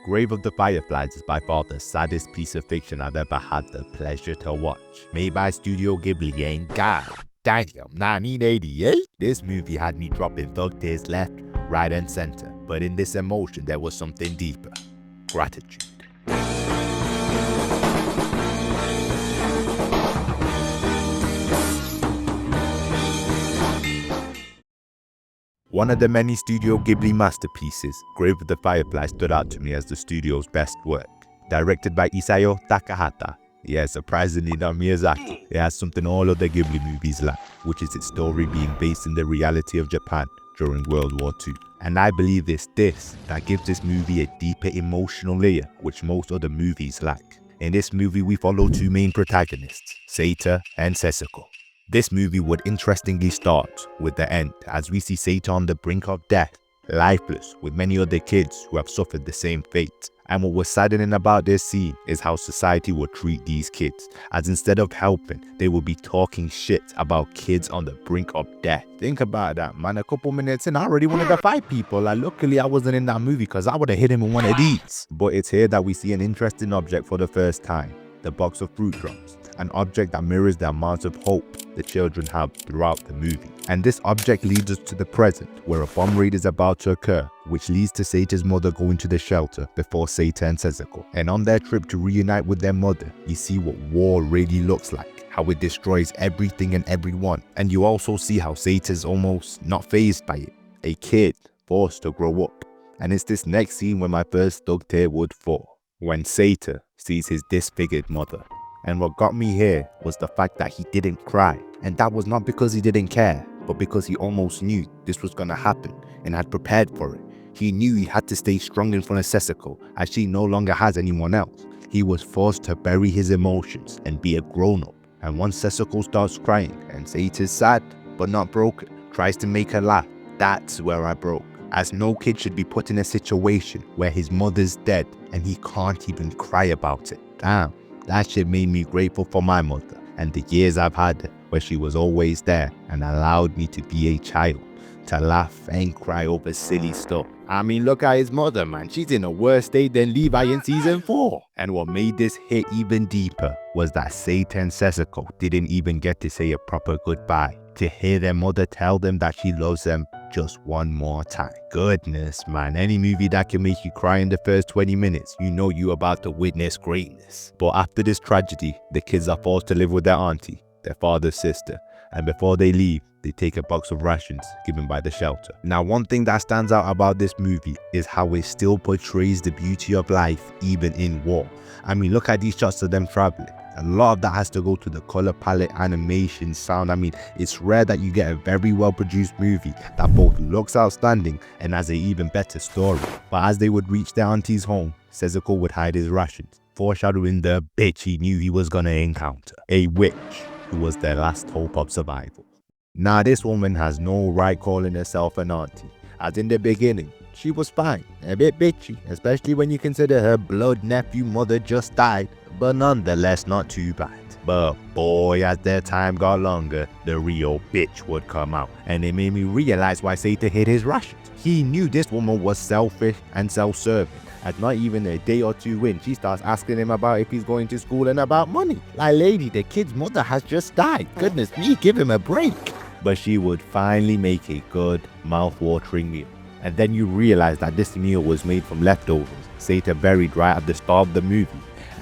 Grave of the Fireflies is by far the saddest piece of fiction I've ever had the pleasure to watch. Made by Studio Ghibli, and god damn, 1988? This movie had me dropping thug tears left, right and center. But in this emotion there was something deeper. Gratitude. One of the many Studio Ghibli masterpieces, Grave of the Fireflies stood out to me as the studio's best work. Directed by Isao Takahata, yeah, surprisingly not Miyazaki, it has something all other Ghibli movies lack, which is its story being based in the reality of Japan during World War II. And I believe it's this that gives this movie a deeper emotional layer which most other movies lack. In this movie we follow two main protagonists, Seita and Setsuko. This movie would interestingly start with the end as we see Seita on the brink of death, lifeless with many other kids who have suffered the same fate. And what was saddening about this scene is how society would treat these kids, as instead of helping, they would be talking shit about kids on the brink of death. Think about that, man. A couple minutes in, I already wanted to fight people. Like, luckily I wasn't in that movie because I would have hit him in one of these. But it's here that we see an interesting object for the first time, the box of fruit drums. An object that mirrors the amount of hope the children have throughout the movie. And this object leads us to the present, where a bomb raid is about to occur, which leads to Seita's mother going to the shelter before Seita and Setsuko. And on their trip to reunite with their mother, you see what war really looks like, how it destroys everything and everyone. And you also see how Seita's almost not fazed by it, a kid forced to grow up. And it's this next scene where my first thug tear would fall, when Seita sees his disfigured mother. And what got me here was the fact that he didn't cry. And that was not because he didn't care, but because he almost knew this was gonna happen and had prepared for it. He knew he had to stay strong in front of Setsuko as she no longer has anyone else. He was forced to bury his emotions and be a grown-up. And once Setsuko starts crying and Seita's sad but not broken, tries to make her laugh, that's where I broke. As no kid should be put in a situation where his mother's dead and he can't even cry about it. Damn. That shit made me grateful for my mother and the years I've had where she was always there and allowed me to be a child, to laugh and cry over silly stuff. I mean, look at his mother, man. She's in a worse state than Levi in season 4. And what made this hit even deeper was that Seita and Setsuko didn't even get to say a proper goodbye. To hear their mother tell them that she loves them just one more time. Goodness, man, any movie that can make you cry in the first 20 minutes, you know you're about to witness greatness. But after this tragedy, the kids are forced to live with their auntie, their father's sister, and before they leave, they take a box of rations given by the shelter. Now, one thing that stands out about this movie is how it still portrays the beauty of life even in war. I mean, look at these shots of them traveling. A lot of that has to go to the color palette, animation, sound. I mean, it's rare that you get a very well produced movie that both looks outstanding and has an even better story. But as they would reach their auntie's home, Setsuko would hide his rations, foreshadowing the bitch he knew he was gonna encounter. A witch who was their last hope of survival. Now, this woman has no right calling herself an auntie, as in the beginning, she was fine, a bit bitchy, especially when you consider her blood nephew mother just died, but nonetheless not too bad. But boy, as their time got longer, the real bitch would come out, and it made me realize why Seita hid his rations. He knew this woman was selfish and self-serving, and not even a day or two in, she starts asking him about if he's going to school and about money. Like, lady, the kid's mother has just died. Goodness me, give him a break. But she would finally make a good, mouth-watering meal. And then you realize that this meal was made from leftovers Seita buried right at the start of the movie.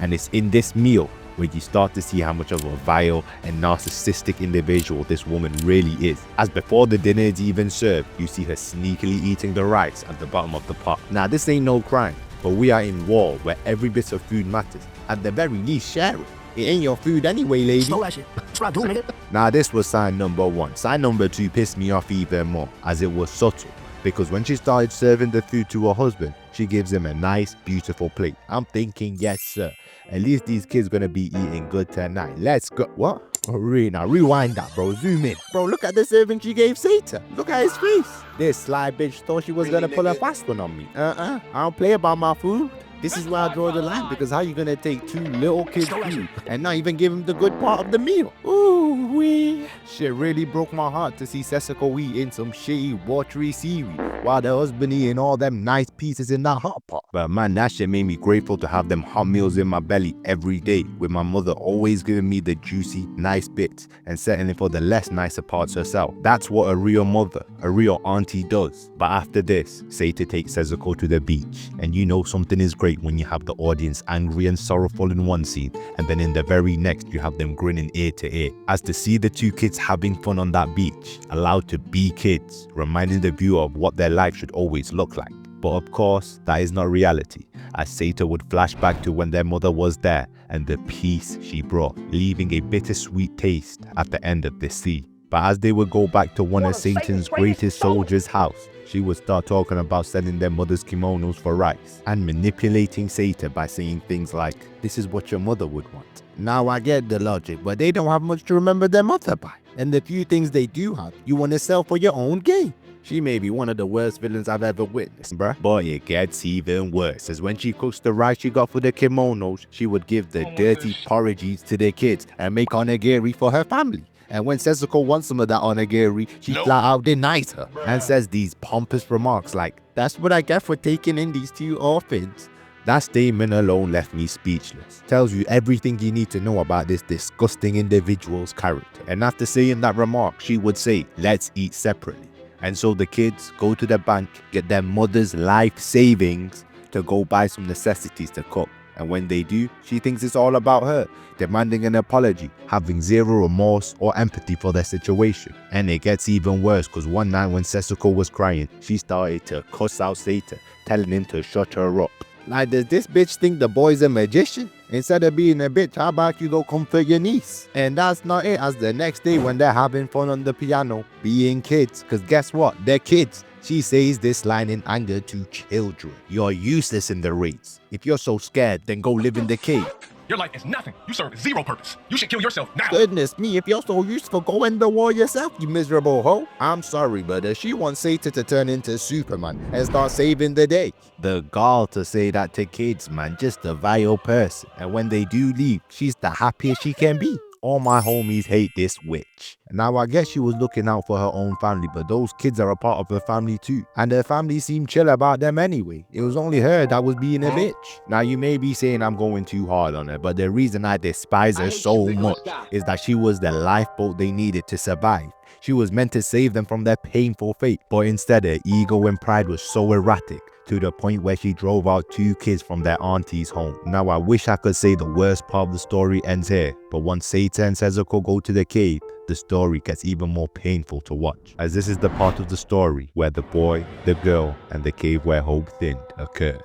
And it's in this meal where you start to see how much of a vile and narcissistic individual this woman really is. As before the dinner is even served, you see her sneakily eating the rice at the bottom of the pot. Now, this ain't no crime, but we are in war where every bit of food matters. At the very least, share it. It ain't your food anyway, lady. Stole that shit. That's what I do, nigga. Now, this was sign number 1. Sign number 2 pissed me off even more, as it was subtle. Because when she started serving the food to her husband, she gives him a nice, beautiful plate. I'm thinking, yes, sir. At least these kids gonna be eating good tonight. Let's go. What? Oh, really? Now rewind that, bro. Zoom in. Bro, look at the serving she gave Seita. Look at his face. This sly bitch thought she was gonna pull a fast one on me. I don't play about my food. This is where I draw the line, because how you gonna take 2 little kids' food and not even give them the good part of the meal? Ooh wee. Shit really broke my heart to see Setsuko eating some shitty watery seaweed while the husband eating all them nice pieces in that hot pot. But man, that shit made me grateful to have them hot meals in my belly every day, with my mother always giving me the juicy, nice bits and settling for the less nicer parts herself. That's what a real mother, a real auntie does. But after this, Seita takes Setsuko to the beach, and you know something is great when you have the audience angry and sorrowful in one scene, and then in the very next you have them grinning ear to ear. As to see the 2 kids having fun on that beach, allowed to be kids, reminding the viewer of what their life should always look like. But of course, that is not reality, as Seita would flash back to when their mother was there and the peace she brought, leaving a bittersweet taste at the end of this scene. But as they would go back to one of Satan's greatest soldiers' house, she would start talking about selling their mother's kimonos for rice and manipulating Seita by saying things like, "This is what your mother would want." Now I get the logic, but they don't have much to remember their mother by. And the few things they do have, you want to sell for your own gain. She may be one of the worst villains I've ever witnessed, bruh. But it gets even worse, as when she cooks the rice she got for the kimonos, she would give the dirty porridges to the kids and make onigiri for her family. And when Setsuko wants some of that onigiri, she flat out denies her and says these pompous remarks like, "That's what I get for taking in these 2 orphans." That statement alone left me speechless. Tells you everything you need to know about this disgusting individual's character. And after saying that remark, she would say, "Let's eat separately." And so the kids go to the bank, get their mother's life savings to go buy some necessities to cook. And when they do, she thinks it's all about her, demanding an apology, having zero remorse or empathy for their situation. And it gets even worse, because one night when Setsuko was crying, she started to cuss out Seita, telling him to shut her up. Like, does this bitch think the boy's a magician? Instead of being a bitch, how about you go comfort your niece? And that's not it, as the next day when they're having fun on the piano, being kids, because guess what? They're kids. She says this line in anger to children. "You're useless in the race. If you're so scared, then go live in the cave. Your life is nothing. You serve zero purpose. You should kill yourself now." Goodness me, if you're so useful, go in the war yourself, you miserable hoe. I'm sorry, but she wants Seita to turn into Superman and start saving the day. The gall to say that to kids, man, just a vile person. And when they do leave, she's the happiest she can be. All my homies hate this witch. Now I guess she was looking out for her own family, but those kids are a part of her family too. And her family seemed chill about them anyway. It was only her that was being a bitch. Now you may be saying I'm going too hard on her, but the reason I despise her so much is that she was the lifeboat they needed to survive. She was meant to save them from their painful fate, but instead her ego and pride was so erratic, to the point where she drove out 2 kids from their auntie's home. Now I wish I could say the worst part of the story ends here, but once Seita and Setsuko go to the cave, the story gets even more painful to watch, as this is the part of the story where the boy, the girl, and the cave where hope thinned occurred.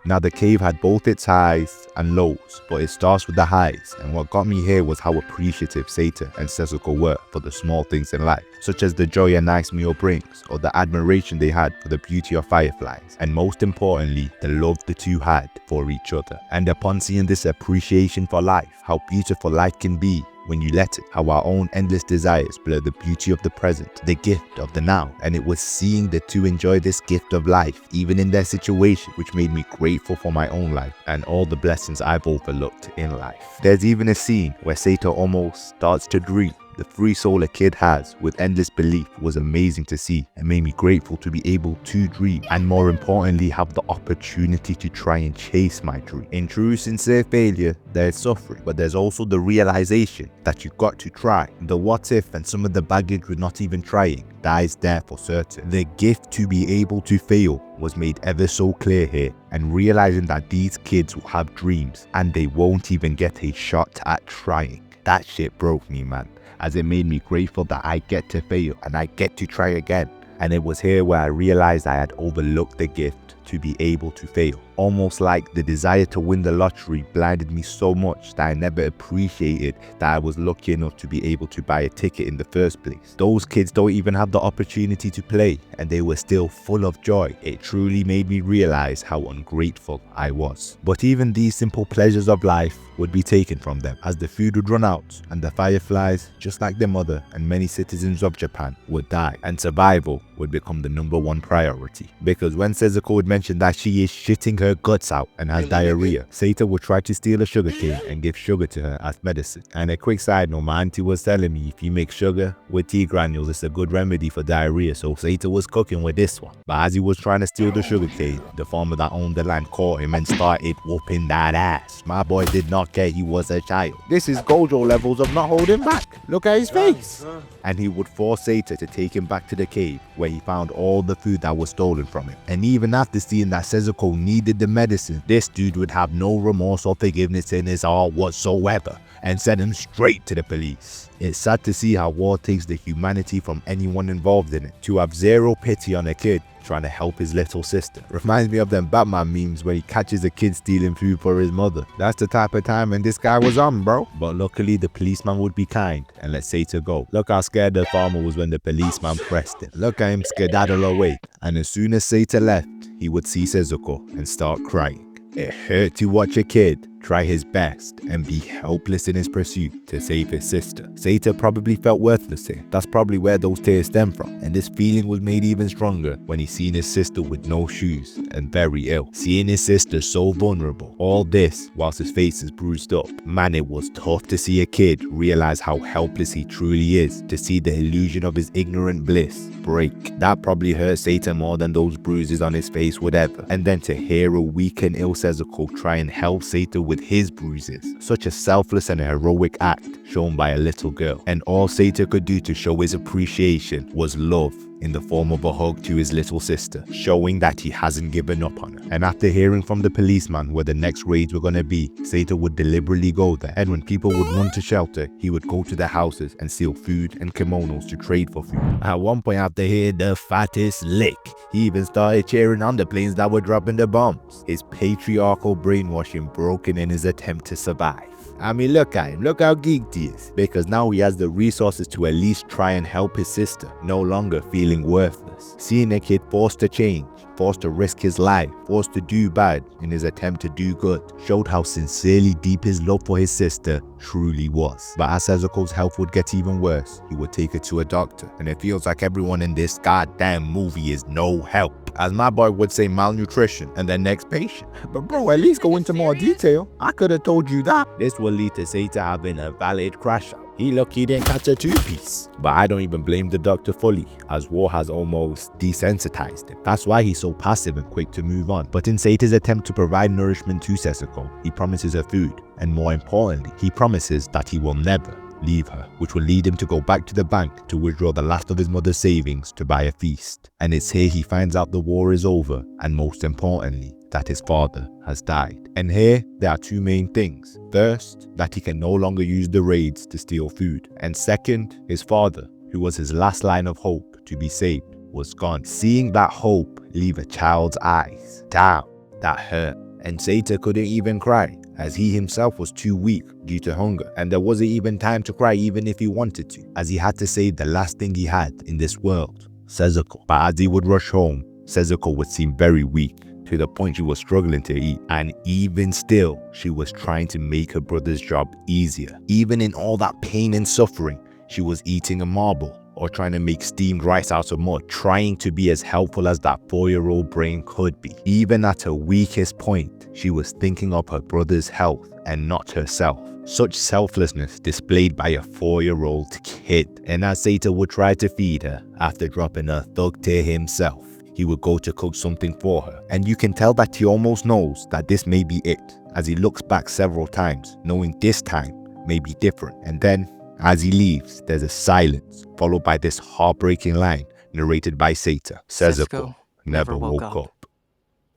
Now the cave had both its highs and lows, but it starts with the highs, and what got me here was how appreciative Seita and Setsuko were for the small things in life, such as the joy a nice meal brings, or the admiration they had for the beauty of Fireflies, and most importantly, the love the 2 had for each other. And upon seeing this appreciation for life, how beautiful life can be when you let it, how our own endless desires blur the beauty of the present, the gift of the now. And it was seeing the 2 enjoy this gift of life, even in their situation, which made me grateful for my own life and all the blessings I've overlooked in life. There's even a scene where Seita almost starts to dream. The free soul a kid has with endless belief was amazing to see and made me grateful to be able to dream, and more importantly have the opportunity to try and chase my dream. In true sincere failure, there's suffering, but there's also the realization that you've got to try. The what if and some of the baggage with not even trying, that is there for certain. The gift to be able to fail was made ever so clear here, and realizing that these kids will have dreams and they won't even get a shot at trying. That shit broke me, man, as it made me grateful that I get to fail and I get to try again. And it was here where I realized I had overlooked the gift to be able to fail. Almost like the desire to win the lottery blinded me so much that I never appreciated that I was lucky enough to be able to buy a ticket in the first place. Those kids don't even have the opportunity to play, and they were still full of joy. It truly made me realize how ungrateful I was. But even these simple pleasures of life would be taken from them, as the food would run out and the Fireflies, just like their mother and many citizens of Japan, would die. And survival would become the #1 priority. Because when Setsuko would mention that she is shitting her guts out and has diarrhea, Seita would try to steal a sugarcane and give sugar to her as medicine. And a quick side note, my auntie was telling me if you make sugar with tea granules, it's a good remedy for diarrhea, so Seita was cooking with this one. But as he was trying to steal the sugarcane, the farmer that owned the land caught him and started whooping that ass. My boy did not care he was a child. This is Gojo levels of not holding back. Look at his face. And he would force Seita to take him back to the cave where he found all the food that was stolen from him. And even after seeing that Setsuko needed the medicine, this dude would have no remorse or forgiveness in his heart whatsoever and send him straight to the police. It's sad to see how war takes the humanity from anyone involved in it. To have zero pity on a kid trying to help his little sister reminds me of them Batman memes where he catches a kid stealing food for his mother. That's the type of time when this guy was on, bro. But luckily the policeman would be kind and let Seita go. Look how scared the farmer was when the policeman pressed him. Look at him skedaddle away. And as soon as Seita left, he would see Setsuko and start crying. It hurt to watch a kid try his best and be helpless in his pursuit to save his sister. Seita probably felt worthless here. That's probably where those tears stem from. And this feeling was made even stronger when he seen his sister with no shoes and very ill. Seeing his sister so vulnerable, all this whilst his face is bruised up. Man, it was tough to see a kid realize how helpless he truly is, to see the illusion of his ignorant bliss break. That probably hurt Seita more than those bruises on his face would ever. And then to hear a weak and ill Setsuko try and help Seita with his bruises. Such a selfless and heroic act shown by a little girl. And all Seita could do to show his appreciation was love in the form of a hug to his little sister, showing that he hasn't given up on her. And after hearing from the policeman where the next raids were gonna be, Seita would deliberately go there. And when people would run to shelter, he would go to their houses and steal food and kimonos to trade for food. At one point, after hearing the fattest lick, he even started cheering on the planes that were dropping the bombs. His patriarchal brainwashing broken in his attempt to survive. I mean, look at him, look how geeked he is. Because now he has the resources to at least try and help his sister, no longer feeling worthless. Seeing a kid forced to change, forced to risk his life, forced to do bad in his attempt to do good, showed how sincerely deep his love for his sister truly was. But as Setsuko's health would get even worse, he would take her to a doctor. And it feels like everyone in this goddamn movie is no help. As my boy would say, malnutrition and the next patient. But bro, at least go into more detail. I could have told you that. This will lead to Seita having a valid crash out. He lucky he didn't catch a two-piece. But I don't even blame the doctor fully, as war has almost desensitized him. That's why he's so passive and quick to move on. But in Seita's attempt to provide nourishment to Setsuko, he promises her food. And more importantly, he promises that he will never leave her, which will lead him to go back to the bank to withdraw the last of his mother's savings to buy a feast. And it's here he finds out the war is over, and most importantly, that his father has died. And here, there are two main things. First, that he can no longer use the raids to steal food. And second, his father, who was his last line of hope to be saved, was gone. Seeing that hope leave a child's eyes, damn, that hurt. And Seita couldn't even cry, as he himself was too weak due to hunger, and there wasn't even time to cry even if he wanted to, as he had to save the last thing he had in this world, Setsuko. But as he would rush home, Setsuko would seem very weak, to the point she was struggling to eat, and even still, she was trying to make her brother's job easier. Even in all that pain and suffering, she was eating a marble or trying to make steamed rice out of mud, trying to be as helpful as that 4-year-old brain could be. Even at her weakest point, she was thinking of her brother's health and not herself. Such selflessness displayed by a 4-year-old kid. And as Seita would try to feed her, after dropping a thug to himself, he would go to cook something for her. And you can tell that he almost knows that this may be it, as he looks back several times, knowing this time may be different. And then, as he leaves, there's a silence, followed by this heartbreaking line narrated by Seita. Setsuko never woke up.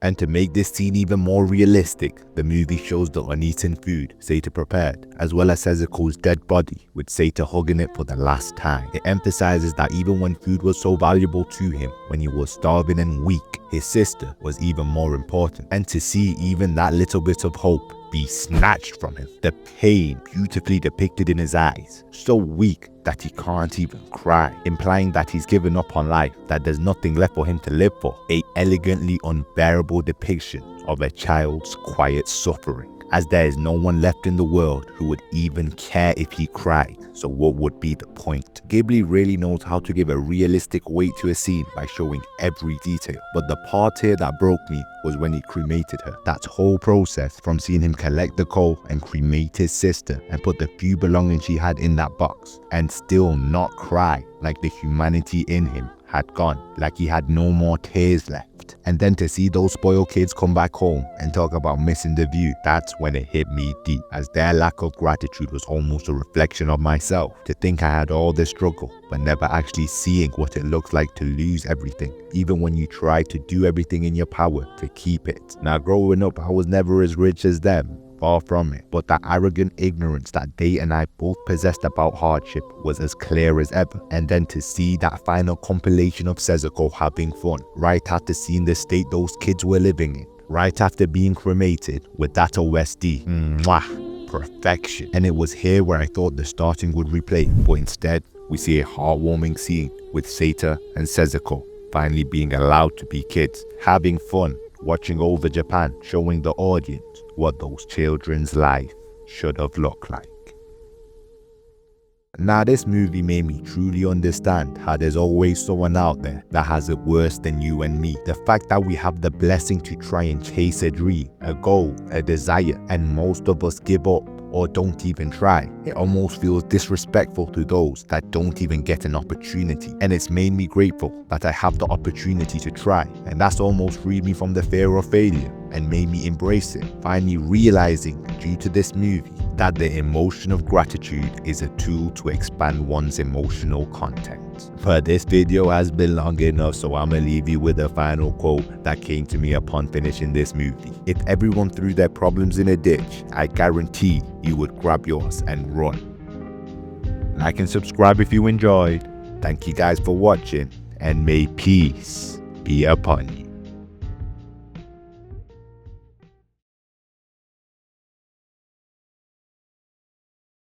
And to make this scene even more realistic, the movie shows the uneaten food Seita prepared, as well as Setsuko's dead body, with Seita hugging it for the last time. It emphasizes that even when food was so valuable to him, when he was starving and weak, his sister was even more important. And to see even that little bit of hope be snatched from him, the pain beautifully depicted in his eyes, so weak that he can't even cry, implying that he's given up on life, that there's nothing left for him to live for. A elegantly unbearable depiction of a child's quiet suffering. as there is no one left in the world who would even care if he cried, so what would be the point? Ghibli really knows how to give a realistic weight to a scene by showing every detail, but the part here that broke me was when he cremated her. That whole process, from seeing him collect the coal and cremate his sister and put the few belongings she had in that box, and still not cry, like the humanity in him had gone, like he had no more tears left. And then to see those spoiled kids come back home and talk about missing the view, that's when it hit me deep, as their lack of gratitude was almost a reflection of myself. To think I had all this struggle, but never actually seeing what it looks like to lose everything, even when you try to do everything in your power to keep it. Now growing up, I was never as rich as them. Far from it, but that arrogant ignorance that they and I both possessed about hardship was as clear as ever. And then to see that final compilation of Setsuko having fun, right after seeing the state those kids were living in, right after being cremated with that OSD, perfection. And it was here where I thought the starting would replay, but instead we see a heartwarming scene with Seita and Setsuko finally being allowed to be kids, having fun, watching over Japan, showing the audience what those children's life should have looked like. Now this movie made me truly understand how there's always someone out there that has it worse than you and me. The fact that we have the blessing to try and chase a dream, a goal, a desire, and most of us give up or don't even try. It almost feels disrespectful to those that don't even get an opportunity. And it's made me grateful that I have the opportunity to try. And that's almost freed me from the fear of failure and made me embrace it. Finally realizing, due to this movie, that the emotion of gratitude is a tool to expand one's emotional content. But this video has been long enough, so I'ma leave you with a final quote that came to me upon finishing this movie. If everyone threw their problems in a ditch, I guarantee you would grab yours and run. Like and subscribe if you enjoyed. Thank you guys for watching, and may peace be upon you.